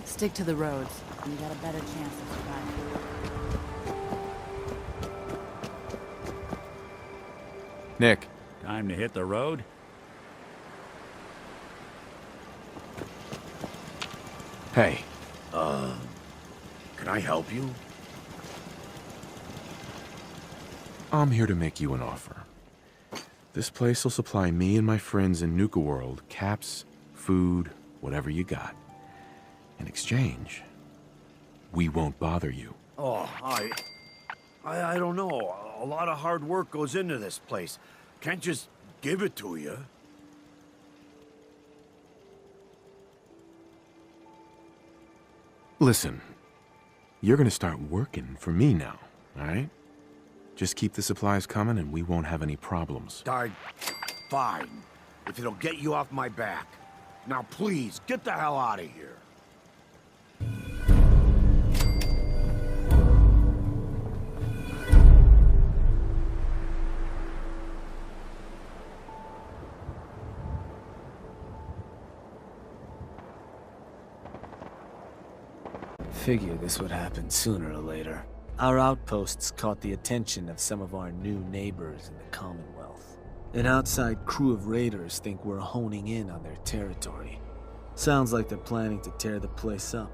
Stick to the roads, and you got a better chance of surviving. Nick. Time to hit the road? Hey. Can I help you? I'm here to make you an offer. This place will supply me and my friends in Nuka World caps, food, whatever you got. In exchange, we won't bother you. Oh, I don't know. A lot of hard work goes into this place. Can't just give it to you. Listen, you're gonna start working for me now, all right? Just keep the supplies coming and we won't have any problems. Fine. If it'll get you off my back. Now please, get the hell out of here. Figured this would happen sooner or later. Our outposts caught the attention of some of our new neighbors in the Commonwealth. An outside crew of raiders think we're honing in on their territory. Sounds like they're planning to tear the place up,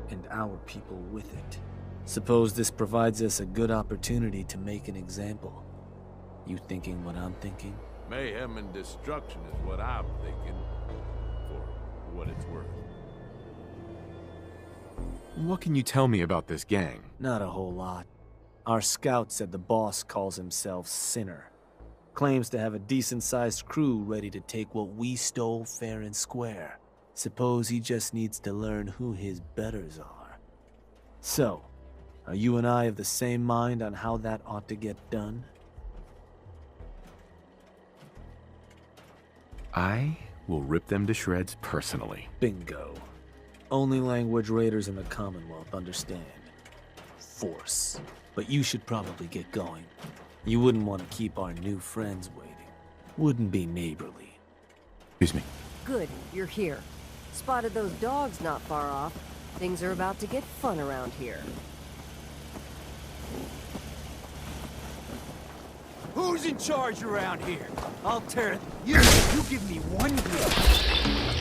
and our people with it. Suppose this provides us a good opportunity to make an example. You thinking what I'm thinking? Mayhem and destruction is what I'm thinking, for what it's worth. What can you tell me about this gang? Not a whole lot. Our scout said the boss calls himself Sinner. Claims to have a decent-sized crew ready to take what we stole fair and square. Suppose he just needs to learn who his betters are. So, are you and I of the same mind on how that ought to get done? I will rip them to shreds personally. Bingo. Only language raiders in the Commonwealth understand. Force. But you should probably get going. You wouldn't want to keep our new friends waiting. Wouldn't be neighborly. Excuse me. Good, you're here. Spotted those dogs not far off. Things are about to get fun around here. Who's in charge around here? I'll tear it. You give me one hit.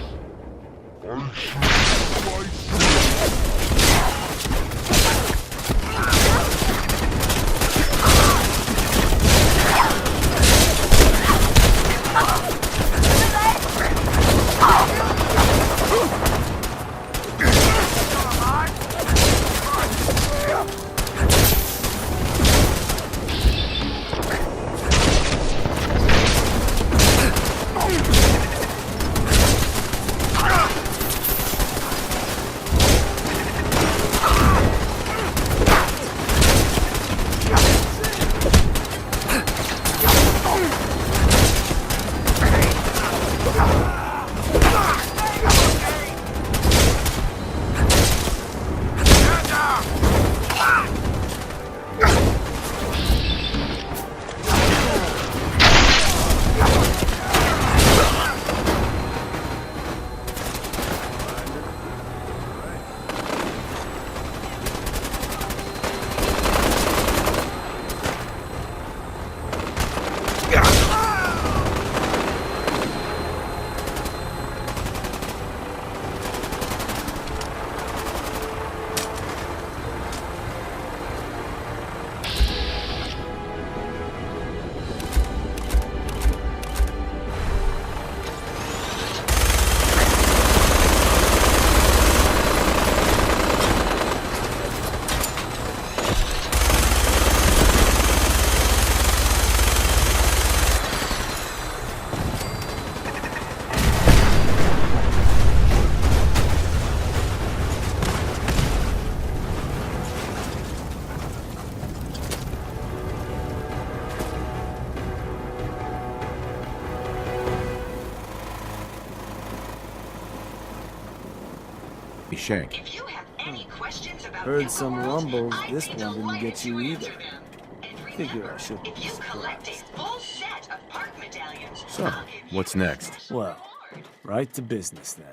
Shank. If you have any questions about Heard some Commonwealth, rumbles. I'd This be one didn't delighted get you to either. answer them. And Figure I remember, shouldn't be if you collect a surprised. full set of park medallions, So, I'll give you what's a next? special Well, reward. right to business then.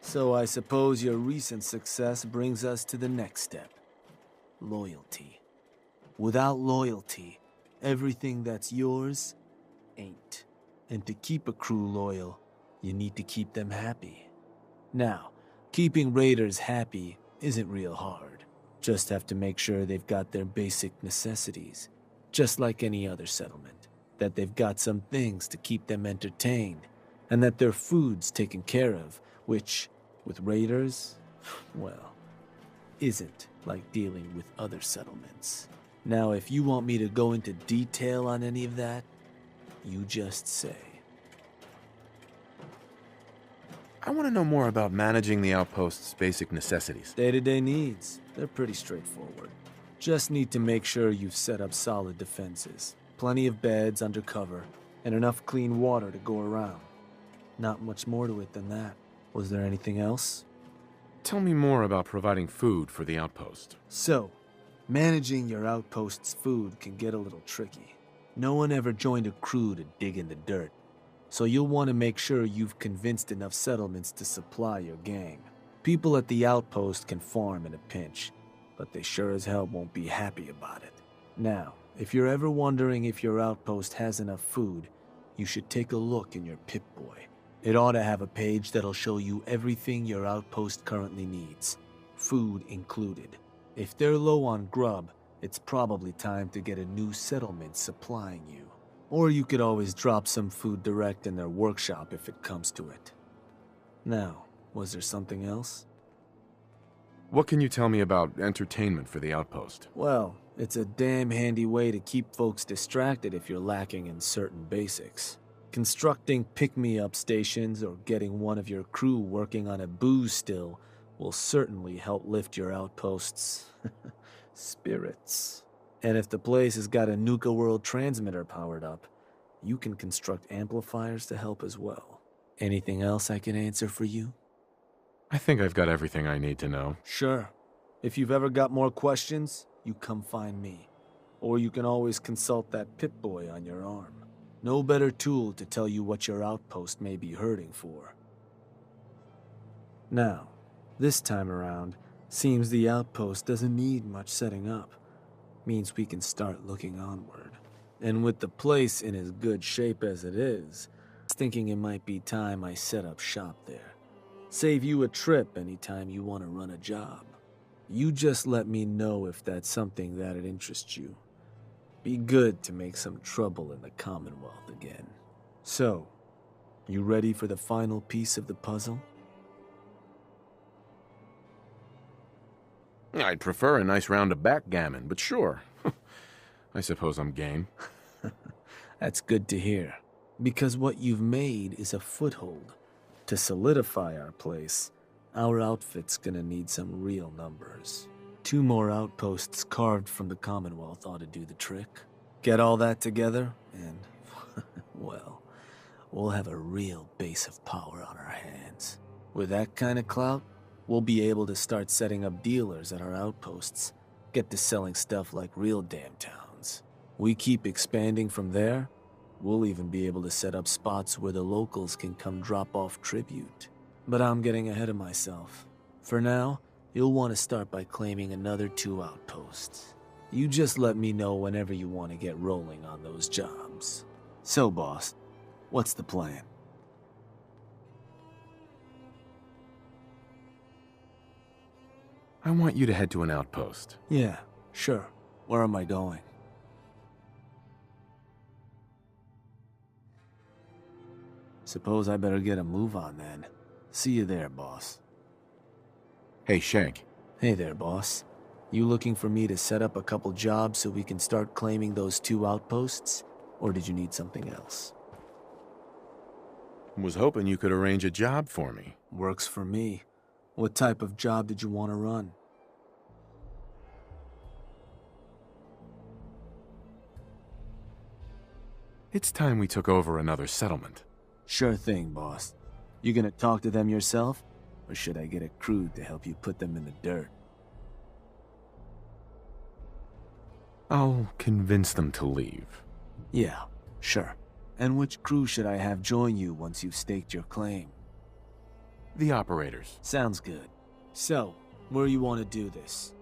So I suppose your recent success brings us to the next step. Loyalty. Without loyalty, everything that's yours ain't. And to keep a crew loyal, you need to keep them happy. Now, keeping raiders happy isn't real hard. Just have to make sure they've got their basic necessities, just like any other settlement. That they've got some things to keep them entertained, and that their food's taken care of, which, with raiders, well, isn't like dealing with other settlements. Now, if you want me to go into detail on any of that, you just say. I want to know more about managing the outpost's basic necessities. Day-to-day needs, they're pretty straightforward. Just need to make sure you've set up solid defenses, plenty of beds under cover, and enough clean water to go around. Not much more to it than that. Was there anything else? Tell me more about providing food for the outpost. So, managing your outpost's food can get a little tricky. No one ever joined a crew to dig in the dirt, so you'll want to make sure you've convinced enough settlements to supply your gang. People at the outpost can farm in a pinch, but they sure as hell won't be happy about it. Now, if you're ever wondering if your outpost has enough food, you should take a look in your Pip-Boy. It ought to have a page that'll show you everything your outpost currently needs, food included. If they're low on grub, it's probably time to get a new settlement supplying you. Or you could always drop some food direct in their workshop if it comes to it. Now, was there something else? What can you tell me about entertainment for the outpost? Well, it's a damn handy way to keep folks distracted if you're lacking in certain basics. Constructing pick-me-up stations or getting one of your crew working on a booze still will certainly help lift your outpost's spirits. And if the place has got a Nuka World transmitter powered up, you can construct amplifiers to help as well. Anything else I can answer for you? I think I've got everything I need to know. Sure. If you've ever got more questions, you come find me. Or you can always consult that Pip-Boy on your arm. No better tool to tell you what your outpost may be hurting for. Now, this time around, seems the outpost doesn't need much setting up. Means we can start looking onward. And with the place in as good shape as it is, I was thinking it might be time I set up shop there. Save you a trip anytime you want to run a job. You just let me know if that's something that'd interest you. Be good to make some trouble in the Commonwealth again. So, you ready for the final piece of the puzzle? I'd prefer a nice round of backgammon, but sure. I suppose I'm game. That's good to hear, because what you've made is a foothold. To solidify our place, our outfit's gonna need some real numbers. 2 more outposts carved from the Commonwealth ought to do the trick. Get all that together, and, well, we'll have a real base of power on our hands. With that kind of clout, we'll be able to start setting up dealers at our outposts, get to selling stuff like real damn towns. We keep expanding from there, we'll even be able to set up spots where the locals can come drop off tribute. But I'm getting ahead of myself. For now, you'll want to start by claiming another 2 outposts. You just let me know whenever you want to get rolling on those jobs. So, boss, what's the plan? I want you to head to an outpost. Yeah, sure. Where am I going? Suppose I better get a move on then. See you there, boss. Hey, Shank. Hey there, boss. You looking for me to set up a couple jobs so we can start claiming those 2 outposts? Or did you need something else? Was hoping you could arrange a job for me. Works for me. What type of job did you want to run? It's time we took over another settlement. Sure thing, boss. You gonna talk to them yourself? Or should I get a crew to help you put them in the dirt? I'll convince them to leave. Yeah, sure. And which crew should I have join you once you've staked your claim? The operators. Sounds good. So, where you want to do this?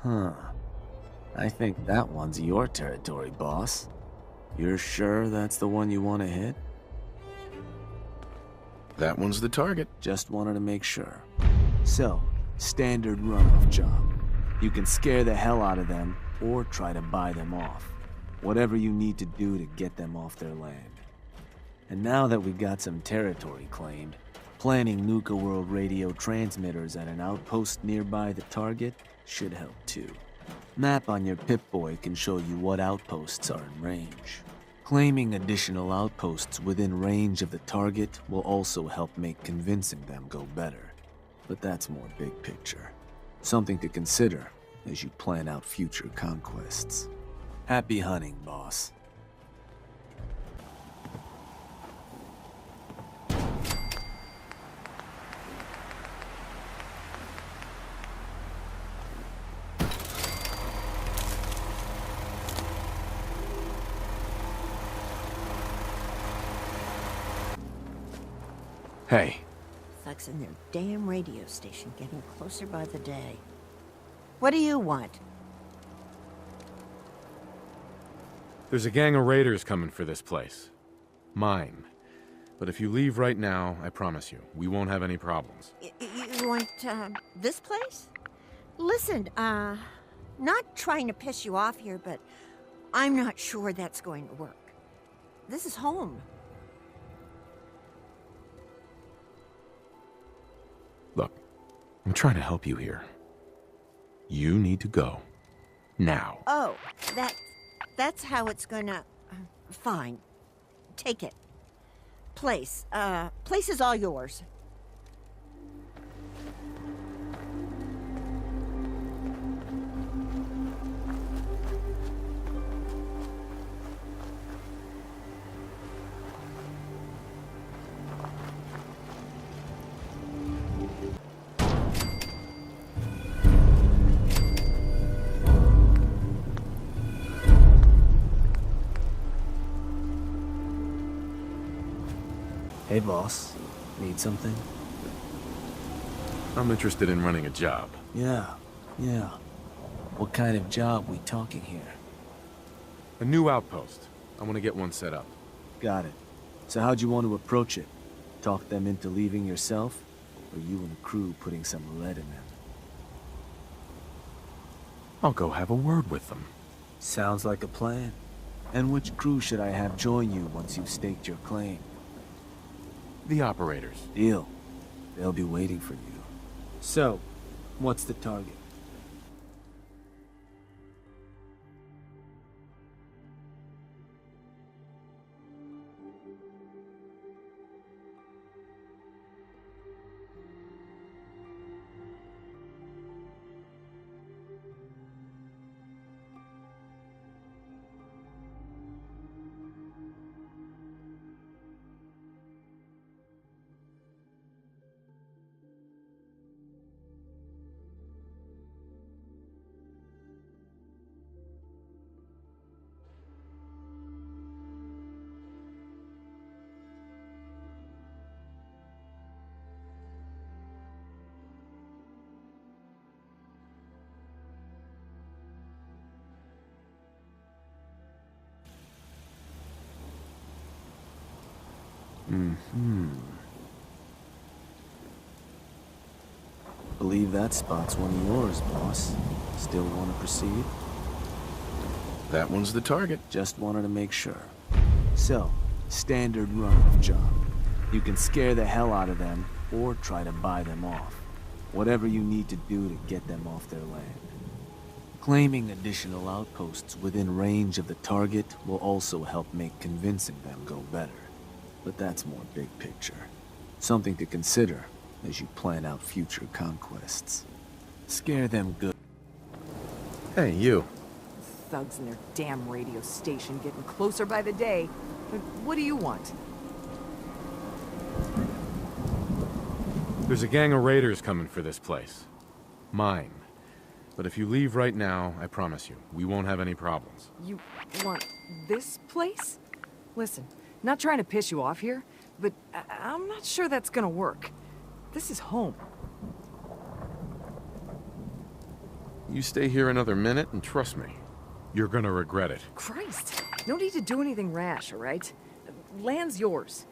Huh. I think that one's your territory, boss. You're sure that's the one you want to hit? That one's the target. Just wanted to make sure. So, standard runoff job. You can scare the hell out of them, or try to buy them off. Whatever you need to do to get them off their land. And now that we got some territory claimed, planting Nuka World radio transmitters at an outpost nearby the target should help too. Map on your Pip-Boy can show you what outposts are in range. Claiming additional outposts within range of the target will also help make convincing them go better. But that's more big picture. Something to consider as you plan out future conquests. Happy hunting, boss. Hey, Thugs in their damn radio station getting closer by the day. What do you want? there's a gang of raiders coming for this place. Mine. But if you leave right now, I promise you, we won't have any problems. You want, this place? Listen, not trying to piss you off here, but I'm not sure that's going to work. This is home. Look, I'm trying to help you here. You need to go. Now. Oh, that's how it's gonna... fine. Take it. Place is all yours. Hey, boss. Need something? I'm interested in running a job. Yeah. What kind of job we talking here? A new outpost. I want to get one set up. Got it. So how'd you want to approach it? Talk them into leaving yourself? Or you and the crew putting some lead in them? I'll go have a word with them. Sounds like a plan. And which crew should I have join you once you've staked your claim? The operators. Deal. They'll be waiting for you. So, what's the target? Believe that spot's one of yours, boss. Still want to proceed? That one's the target. Just wanted to make sure. So, standard run-off job. You can scare the hell out of them, or try to buy them off. Whatever you need to do to get them off their land. Claiming additional outposts within range of the target will also help make convincing them go better. But that's more big picture. Something to consider as you plan out future conquests. Scare them good. Hey, you. thugs and their damn radio station getting closer by the day. But what do you want? There's a gang of raiders coming for this place. Mine. But if you leave right now, I promise you, we won't have any problems. You want this place? Listen, not trying to piss you off here, but I'm not sure that's gonna work. This is home. You stay here another minute, and trust me, you're gonna regret it. Christ, no need to do anything rash, all right? Land's yours.